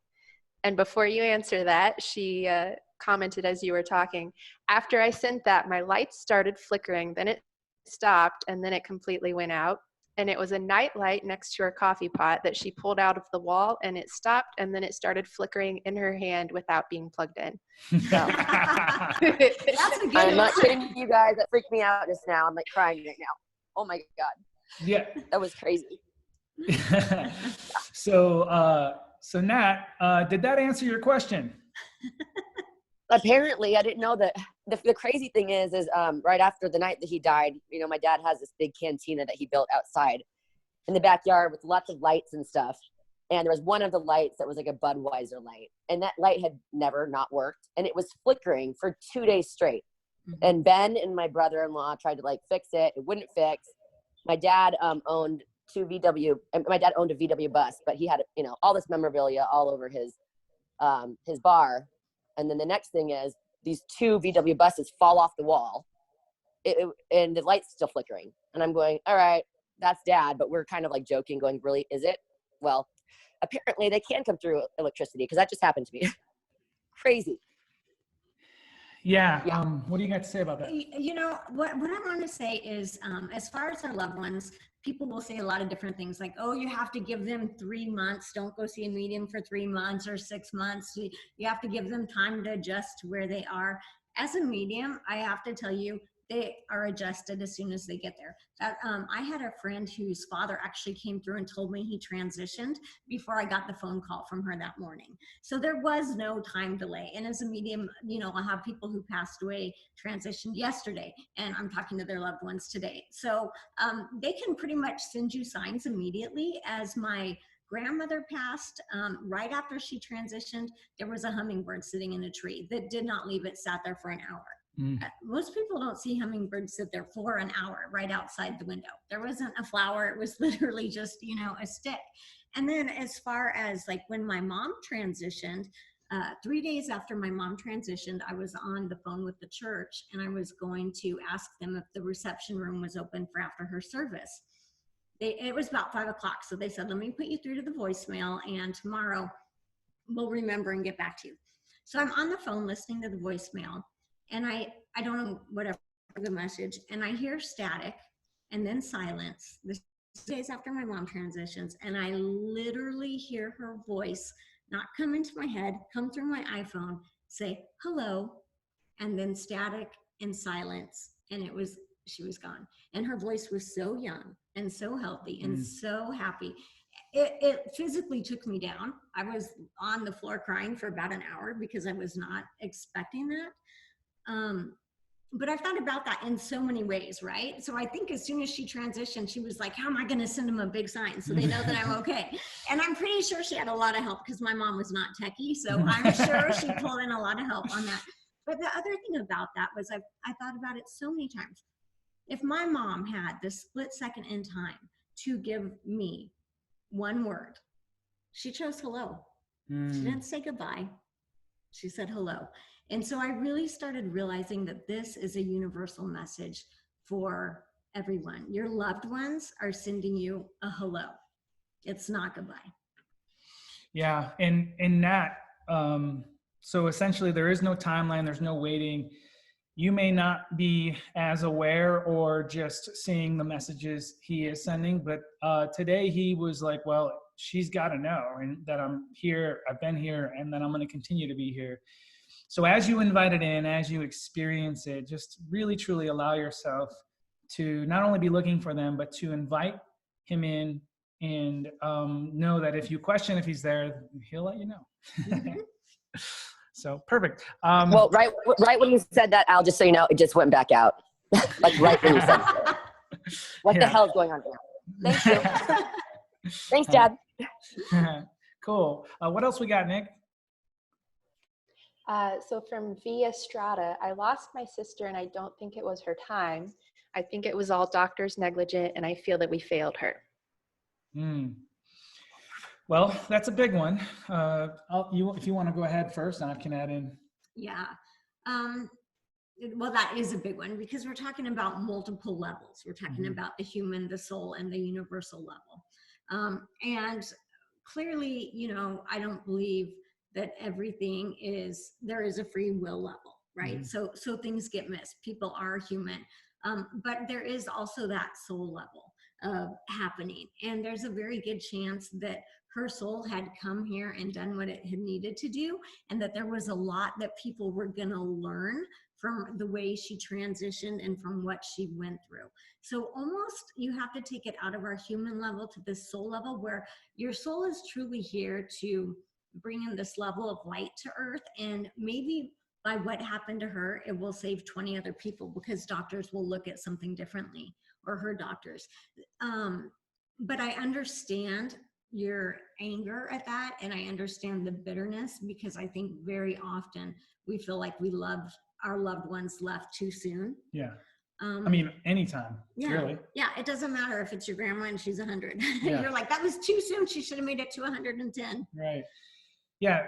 And before you answer that, she commented as you were talking, after I sent that, my lights started flickering, then it stopped, and then it completely went out. And it was a night light next to her coffee pot that she pulled out of the wall, and it stopped, and then it started flickering in her hand without being plugged in. So. That's a good one. I'm not kidding you guys. That freaked me out just now. I'm like crying right now. Oh my God. Yeah. That was crazy. So Nat, did that answer your question? Apparently, I didn't know that. The crazy thing is right after the night that he died, you know, my dad has this big cantina that he built outside in the backyard with lots of lights and stuff. And there was one of the lights that was like a Budweiser light. And that light had never not worked. And it was flickering for 2 days straight. And Ben and my brother-in-law tried to like fix it. It wouldn't fix. My dad owned my dad owned a VW bus, but he had, you know, all this memorabilia all over his bar. And then the next thing is these 2 VW buses fall off the wall and the light's still flickering. And I'm going, all right, that's Dad. But we're kind of like joking, going, really, is it? Well, apparently they can come through electricity, because that just happened to me. Crazy. Yeah. Yeah. What do you got to say about that? You know, what I want to say is, as far as our loved ones, people will say a lot of different things like, oh, you have to give them 3 months. Don't go see a medium for 3 months or 6 months. You have to give them time to adjust to where they are. As a medium, I have to tell you, they are adjusted as soon as they get there. I had a friend whose father actually came through and told me he transitioned before I got the phone call from her that morning. So there was no time delay. And as a medium, you know, I'll have people who passed away transitioned yesterday, and I'm talking to their loved ones today. So they can pretty much send you signs immediately. As my grandmother passed, right after she transitioned, there was a hummingbird sitting in a tree that did not leave. It sat there for an hour. Most people don't see hummingbirds sit there for an hour right outside the window. There wasn't a flower. It was literally just, you know, a stick. And then as far as like when my mom transitioned, 3 days after my mom transitioned, I was on the phone with the church, and I was going to ask them if the reception room was open for after her service. It was about 5 o'clock. So they said, let me put you through to the voicemail, and tomorrow we'll remember and get back to you. So I'm on the phone listening to the voicemail, and I don't know whatever the message, and I hear static and then silence. This is days after my mom transitions, and I literally hear her voice not come into my head, come through my iPhone, say hello, and then static and silence, and she was gone. And her voice was so young and so healthy and so happy. It physically took me down. I was on the floor crying for about an hour because I was not expecting that. But I've thought about that in so many ways, right? So I think as soon as she transitioned, she was like, how am I going to send them a big sign so they know that I'm okay? And I'm pretty sure she had a lot of help because my mom was not techie. So I'm sure she pulled in a lot of help on that. But the other thing about that was I thought about it so many times. If my mom had this split second in time to give me one word, she chose hello. She didn't say goodbye. She said hello. And so I really started realizing that this is a universal message for everyone. Your loved ones are sending you a hello. It's not goodbye. Yeah. And in that, so essentially there is no timeline, there's no waiting. You may not be as aware or just seeing the messages he is sending, but today he was like, well, she's got to know, and that I'm here, I've been here, and that I'm going to continue to be here. So as you invite it in, as you experience it, just really, truly allow yourself to not only be looking for them, but to invite him in, and know that if you question if he's there, he'll let you know. Mm-hmm. So perfect. Well, right when you said that, Al, just so you know, it just went back out. Like right when you said it. What the hell is going on here? Thank you. Thanks, Dad. Cool. What else we got, Nick? So from Via Strata, I lost my sister and I don't think it was her time. I think it was all doctors negligent, and I feel that we failed her. Well, that's a big one. If you want to go ahead first, I can add in. Yeah. Well, that is a big one because we're talking about multiple levels. We're talking about the human, the soul, and the universal level. And clearly, you know, I don't believe that everything there is a free will level, right? So things get missed. People are human. But there is also that soul level happening. And there's a very good chance that her soul had come here and done what it had needed to do, and that there was a lot that people were going to learn from the way she transitioned and from what she went through. So almost you have to take it out of our human level to this soul level, where your soul is truly here to bring in this level of light to earth. And maybe by what happened to her, it will save 20 other people because doctors will look at something differently, or her doctors. But I understand your anger at that, and I understand the bitterness, because I think very often we feel like we loved our loved ones left too soon. Yeah. Um, I mean, anytime, yeah, really. yeah. It doesn't matter if it's your grandma and she's 100. Yeah. You're like, that was too soon. She should have made it to 110. Right. Yeah.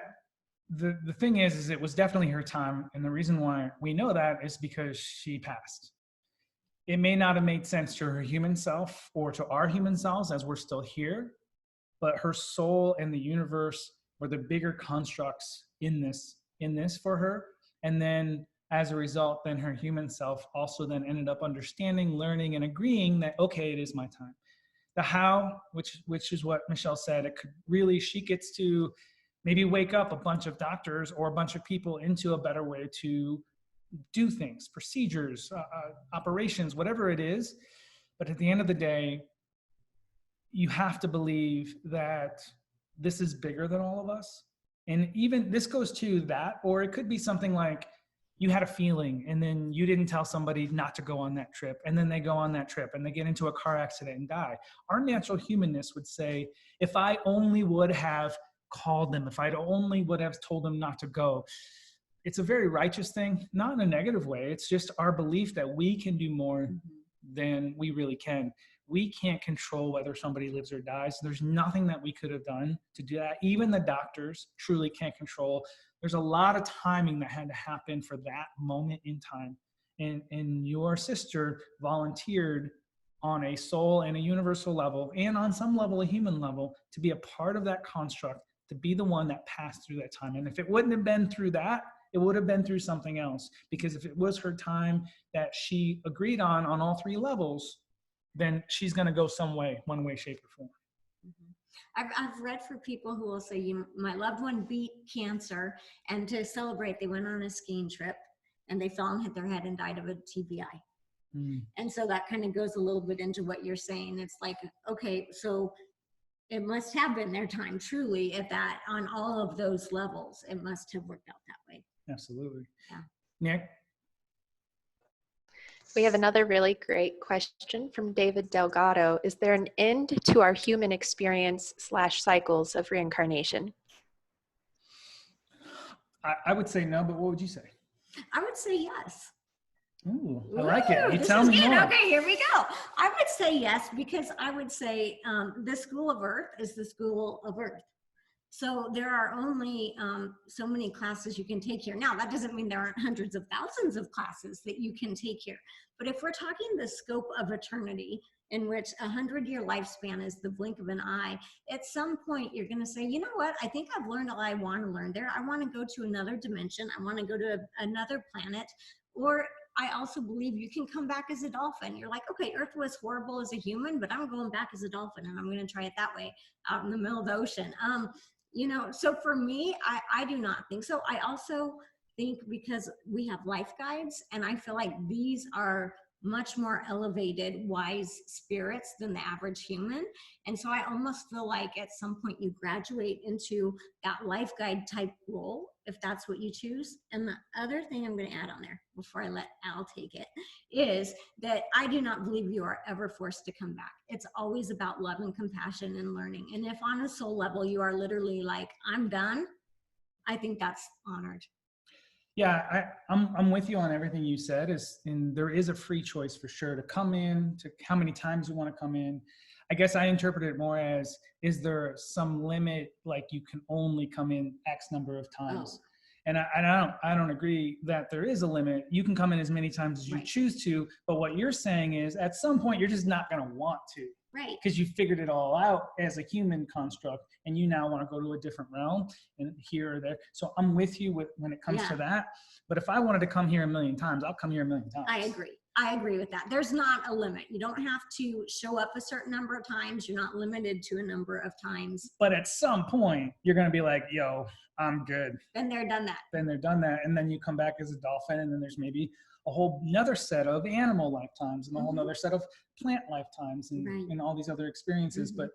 The thing is it was definitely her time. And the reason why we know that is because she passed. It may not have made sense to her human self or to our human selves as we're still here, but her soul and the universe were the bigger constructs in this for her. And then as a result, then her human self also then ended up understanding, learning, and agreeing that, okay, it is my time. The how, which is what Michelle said, it could really, she gets to maybe wake up a bunch of doctors or a bunch of people into a better way to do things, procedures, operations, whatever it is. But at the end of the day, you have to believe that this is bigger than all of us. And even this goes to that, or it could be something like you had a feeling and then you didn't tell somebody not to go on that trip. And then they go on that trip and they get into a car accident and die. Our natural humanness would say, if I only would have called them, if I'd only would have told them not to go. It's a very righteous thing, not in a negative way. It's just our belief that we can do more than we really can. We can't control whether somebody lives or dies. There's nothing that we could have done to do that. Even the doctors truly can't control. There's a lot of timing that had to happen for that moment in time. And your sister volunteered on a soul and a universal level, and on some level, a human level, to be a part of that construct, to be the one that passed through that time. And if it wouldn't have been through that, it would have been through something else. Because if it was her time that she agreed on all three levels, then she's going to go some way, one way, shape, or form. I've read for people who will say, my loved one beat cancer, and to celebrate, they went on a skiing trip and they fell and hit their head and died of a TBI. And so that kind of goes a little bit into what you're saying. It's like, okay, so it must have been their time, truly, at that, on all of those levels. It must have worked out that way. Absolutely. Yeah. Nick? We have another really great question from David Delgado. Is there an end to our human experience / cycles of reincarnation? I would say no, but what would you say? I would say yes. Ooh, I like it. You This tell is me good. more. Okay, here we go. I would say yes, because I would say the school of Earth is the school of Earth. So there are only so many classes you can take here. Now, that doesn't mean there aren't hundreds of thousands of classes that you can take here. But if we're talking the scope of eternity, in which 100-year lifespan is the blink of an eye, at some point you're going to say, you know what, I think I've learned all I want to learn there. I want to go to another dimension. I want to go to another planet. Or I also believe you can come back as a dolphin. You're like, okay, Earth was horrible as a human, but I'm going back as a dolphin, and I'm going to try it that way out in the middle of the ocean. So for me, I do not think so. I also think, because we have life guides, and I feel like these are much more elevated, wise spirits than the average human. And so I almost feel like at some point you graduate into that life guide type role, if that's what you choose. And the other thing I'm going to add on there before I let Al take it is that I do not believe you are ever forced to come back. It's always about love and compassion and learning. And if on a soul level you are literally like, I'm done, I think that's honored. Yeah, I'm with you on everything you said. And there is a free choice for sure to come in, to how many times you want to come in. I guess I interpret it more as, is there some limit, like you can only come in X number of times? And I don't agree that there is a limit. You can come in as many times as you choose to, but what you're saying is at some point you're just not going to want to. Right. Because you figured it all out as a human construct, and you now want to go to a different realm and here or there. So I'm with you when it comes to that. But if I wanted to come here a million times, I'll come here a million times. I agree with that. There's not a limit. You don't have to show up a certain number of times. You're not limited to a number of times. But at some point, you're going to be like, yo, I'm good. Been there, done that. And then you come back as a dolphin, and then there's maybe a whole another set of animal lifetimes and a whole another set of plant lifetimes and all these other experiences. But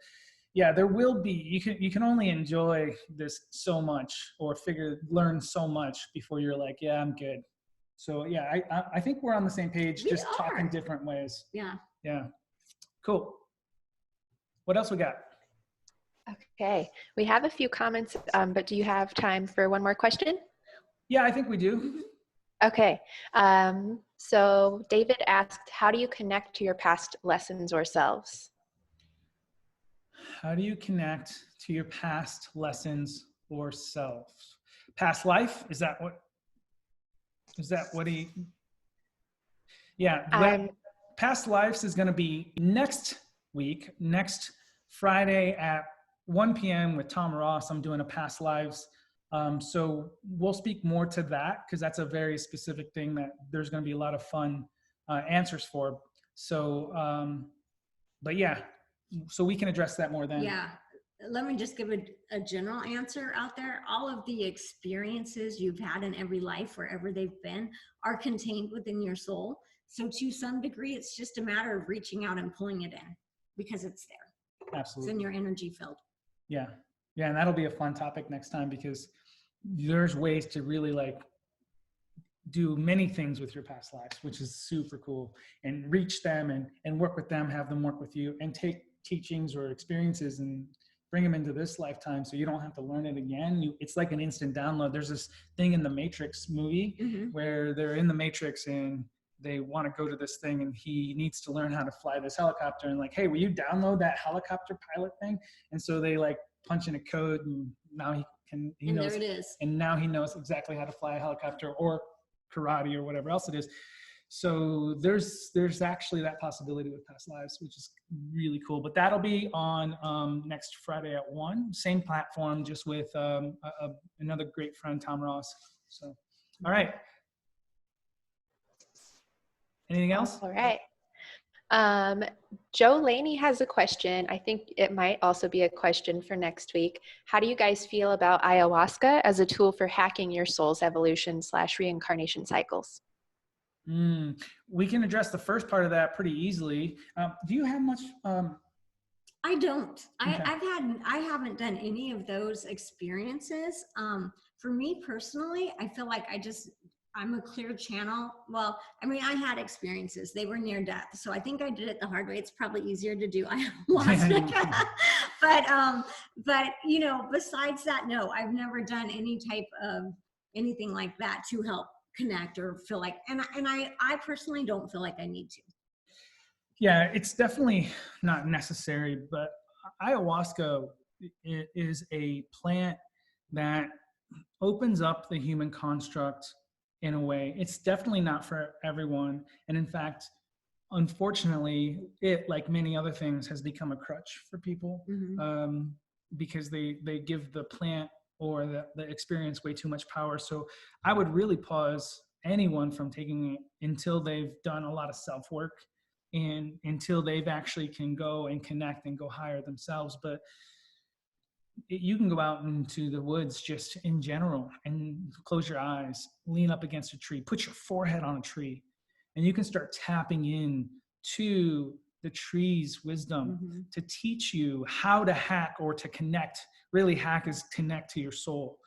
yeah, there will be, you can only enjoy this so much or learn so much before you're like, yeah, I'm good. So yeah, I think we're on the same page, just talking different ways. Yeah. Yeah. Cool. What else we got? Okay, we have a few comments, but do you have time for one more question? Yeah, I think we do. Okay, so David asked, how do you connect to your past lessons or selves? How do you connect to your past lessons or self? Past life? Is that what he, yeah, Um, past lives is going to be next week, next Friday at 1 p.m. with Tom Ross. I'm doing a past lives. So we'll speak more to that because that's a very specific thing that there's going to be a lot of fun answers for. So, but yeah, so we can address that more then. Yeah. Let me just give a general answer out there. All of the experiences you've had in every life, wherever they've been, are contained within your soul. So to some degree, it's just a matter of reaching out and pulling it in because it's there. Absolutely. It's in your energy field. Yeah. Yeah. And that'll be a fun topic next time because there's ways to really like do many things with your past lives, which is super cool, and reach them and work with them, have them work with you, and take teachings or experiences and bring them into this lifetime so you don't have to learn it again. It's like an instant download. There's this thing in the Matrix movie where they're in the Matrix and they want to go to this thing and he needs to learn how to fly this helicopter, and like, hey, will you download that helicopter pilot thing? And so they like punch in a code, and now he knows, there it is. and now he knows exactly how to fly a helicopter or karate or whatever else it is. So there's actually that possibility with past lives, which is really cool. But that'll be on next Friday at 1, same platform, just with another great friend, Tom Ross. So, all right. Anything else? All right. Joe Laney has a question. I think it might also be a question for next week. How do you guys feel about ayahuasca as a tool for hacking your soul's evolution / reincarnation cycles? We can address the first part of that pretty easily. Do you have much? I don't. Okay. I haven't done any of those experiences. For me personally, I feel like I'm a clear channel. Well, I mean, I had experiences. They were near death. So I think I did it the hard way. It's probably easier to do ayahuasca. but you know, besides that, no, I've never done any type of anything like that to help connect or feel like, and I personally don't feel like I need to. Yeah, it's definitely not necessary, but ayahuasca is a plant that opens up the human construct in a way. It's definitely not for everyone. And in fact, unfortunately, it, like many other things, has become a crutch for people because they give the plant or the experience way too much power. So I would really pause anyone from taking it until they've done a lot of self-work and until they've actually can go and connect and go higher themselves. But you can go out into the woods just in general and close your eyes, lean up against a tree, put your forehead on a tree, and you can start tapping in to the tree's wisdom to teach you how to hack or to connect. Really, hack is connect to your soul.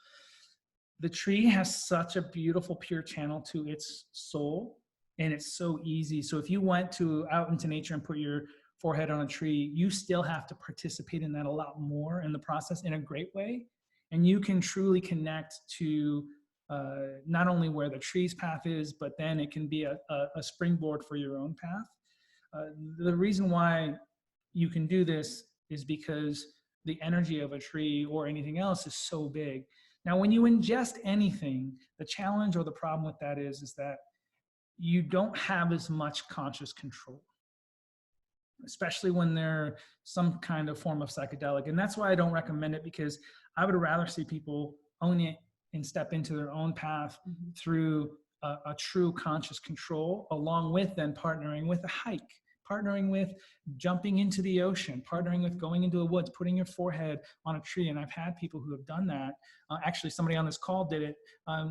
The tree has such a beautiful, pure channel to its soul, and it's so easy. So if you went out into nature and put your forehead on a tree, you still have to participate in that a lot more in the process in a great way. And you can truly connect to not only where the tree's path is, but then it can be a springboard for your own path. The reason why you can do this is because the energy of a tree or anything else is so big. Now, when you ingest anything, the challenge or the problem with that is that you don't have as much conscious control, especially when they're some kind of form of psychedelic. And that's why I don't recommend it, because I would rather see people own it and step into their own path through a true conscious control, along with then partnering with a hike, partnering with jumping into the ocean, partnering with going into the woods, putting your forehead on a tree. And I've had people who have done that. Actually, somebody on this call did it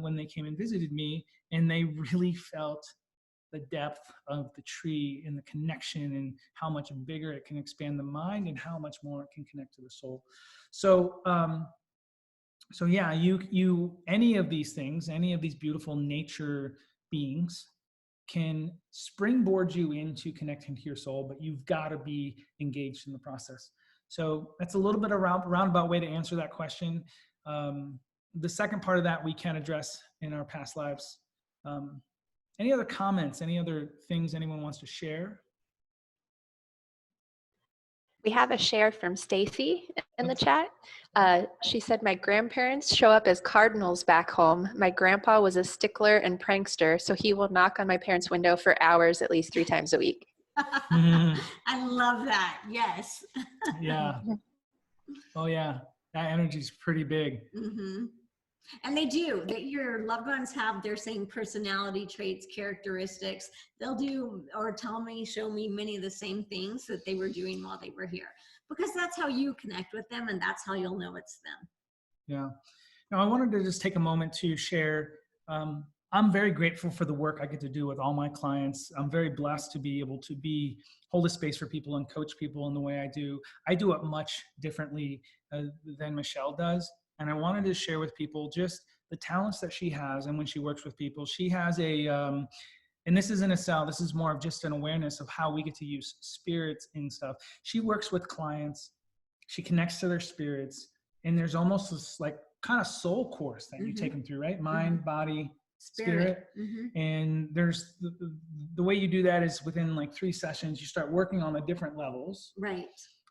when they came and visited me, and they really felt the depth of the tree and the connection and how much bigger it can expand the mind and how much more it can connect to the soul. So, so yeah, you any of these things, any of these beautiful nature beings can springboard you into connecting to your soul, but you've got to be engaged in the process. So that's a little bit of roundabout way to answer that question. The second part of that we can address in our past lives. Any other comments? Any other things anyone wants to share? We have a share from Stacy in the chat. She said, my grandparents show up as cardinals back home. My grandpa was a stickler and prankster, so he will knock on my parents' window for hours at least 3 times a week. I love that. Yes. Yeah. Oh yeah. That energy is pretty big. Mm-hmm. And they do, that your loved ones have their same personality traits, characteristics. They'll do or tell me, show me many of the same things that they were doing while they were here, because that's how you connect with them, and that's how you'll know it's them. Yeah. Now I wanted to just take a moment to share. I'm very grateful for the work I get to do with all my clients. I'm very blessed to be able to hold a space for people and coach people in the way I do. I do it much differently than Michelle does. And I wanted to share with people just the talents that she has. And when she works with people, she has and this isn't a sell, this is more of just an awareness of how we get to use spirits and stuff. She works with clients, she connects to their spirits, and there's almost this like kind of soul course that you take them through, right? Mind, body, spirit. And there's the way you do that is within like 3 sessions, you start working on the different levels. Right.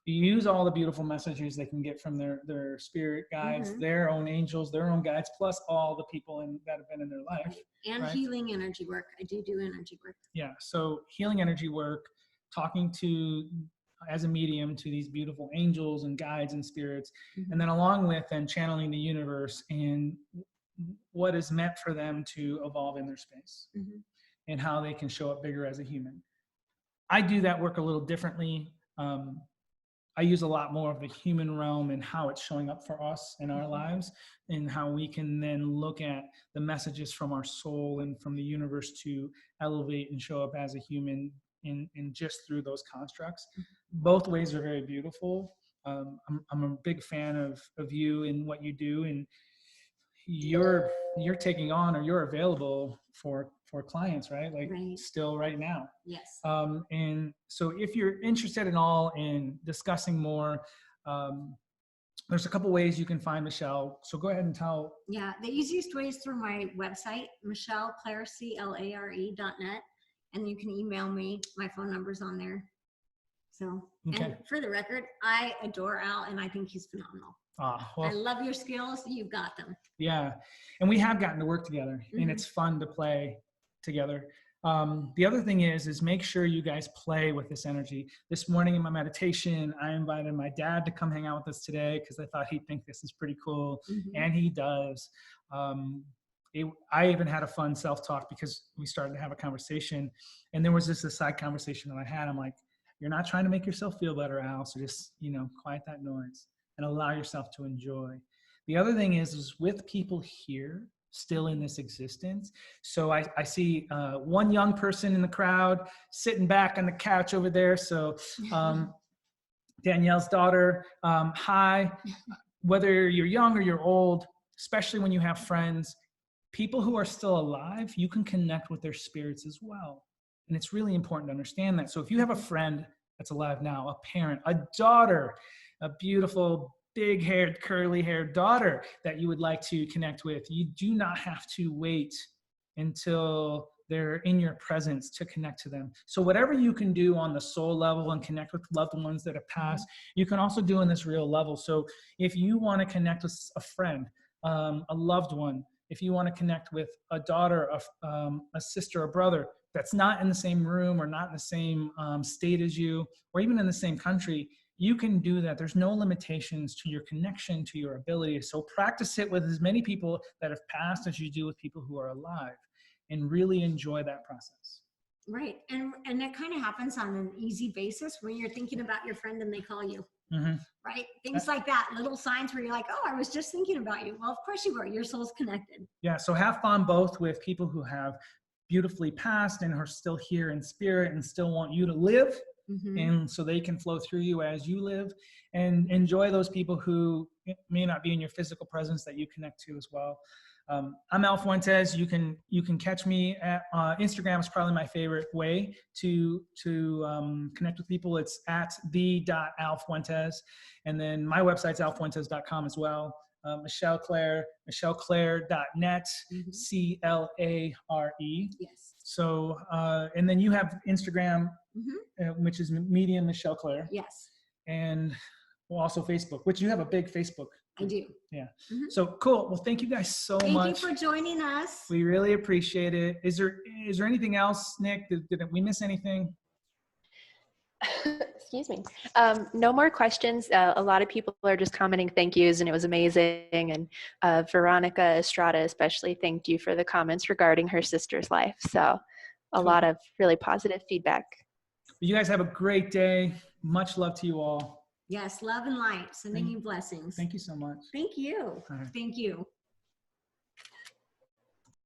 You use all the beautiful messages they can get from their spirit guides, their own angels, their own guides, plus all the people that have been in their life. And right? Healing energy work. I do energy work. Yeah. So healing energy work, talking to, as a medium, to these beautiful angels and guides and spirits. And then along with then channeling the universe and what is meant for them to evolve in their space and how they can show up bigger as a human. I do that work a little differently. I use a lot more of the human realm and how it's showing up for us in our lives, and how we can then look at the messages from our soul and from the universe to elevate and show up as a human in just through those constructs. Both ways are very beautiful. I'm a big fan of you and what you do, and you're taking on, or you're available for clients, right? Like still right now. Yes. And so if you're interested at all in discussing more, there's a couple ways you can find Michelle. So go ahead and tell. Yeah, the easiest way is through my website, MichelleClare.net. And you can email me. My phone number's on there. So, and for the record, I adore Al, and I think he's phenomenal. Well, I love your skills. You've got them. Yeah. And we have gotten to work together, and it's fun to play together. The other thing is make sure you guys play with this energy. This morning in my meditation, I invited my dad to come hang out with us today because I thought he'd think this is pretty cool. And he does. I even had a fun self-talk because we started to have a conversation, and there was just a side conversation that I had. I'm like, you're not trying to make yourself feel better, Al. So just, quiet that noise and allow yourself to enjoy. The other thing is with people here still in this existence. So I see one young person in the crowd sitting back on the couch over there. So Danielle's daughter, hi. Whether you're young or you're old, especially when you have friends, people who are still alive, you can connect with their spirits as well. And it's really important to understand that. So if you have a friend that's alive now, a parent, a daughter, a beautiful, big-haired, curly-haired daughter that you would like to connect with, you do not have to wait until they're in your presence to connect to them. So whatever you can do on the soul level and connect with loved ones that have passed, you can also do in this real level. So if you want to connect with a friend, a loved one, if you want to connect with a daughter, a sister, a brother that's not in the same room or not in the same state as you, or even in the same country, you can do that. There's no limitations to your connection, to your ability. So practice it with as many people that have passed as you do with people who are alive, and really enjoy that process. Right. And that kind of happens on an easy basis when you're thinking about your friend and they call you. Right? Things like that, little signs where you're like, oh, I was just thinking about you. Well, of course you were. Your soul's connected. Yeah. So have fun both with people who have beautifully passed and are still here in spirit and still want you to live. And so they can flow through you as you live, and enjoy those people who may not be in your physical presence that you connect to as well. I'm Al Fuentes. You can catch me at Instagram is probably my favorite way to connect with people. It's at the.alfuentes, and then my website's alfuentes.com as well. Michelle Clare, michelleclaire.net, CLARE. Yes. So, and then you have Instagram, which is Medium Michelle Clare. Yes. And also Facebook, which you have a big Facebook. I do. Yeah. So cool. Well, thank you guys so much. Thank you for joining us. We really appreciate it. Is there anything else, Nick? Did we miss anything? Excuse me. No more questions. A lot of people are just commenting thank yous, and it was amazing. And Veronica Estrada especially thanked you for the comments regarding her sister's life. So a lot of really positive feedback. You guys have a great day. Much love to you all. Yes, love and light. Sending you blessings. Thank you so much. Thank you. All right. Thank you.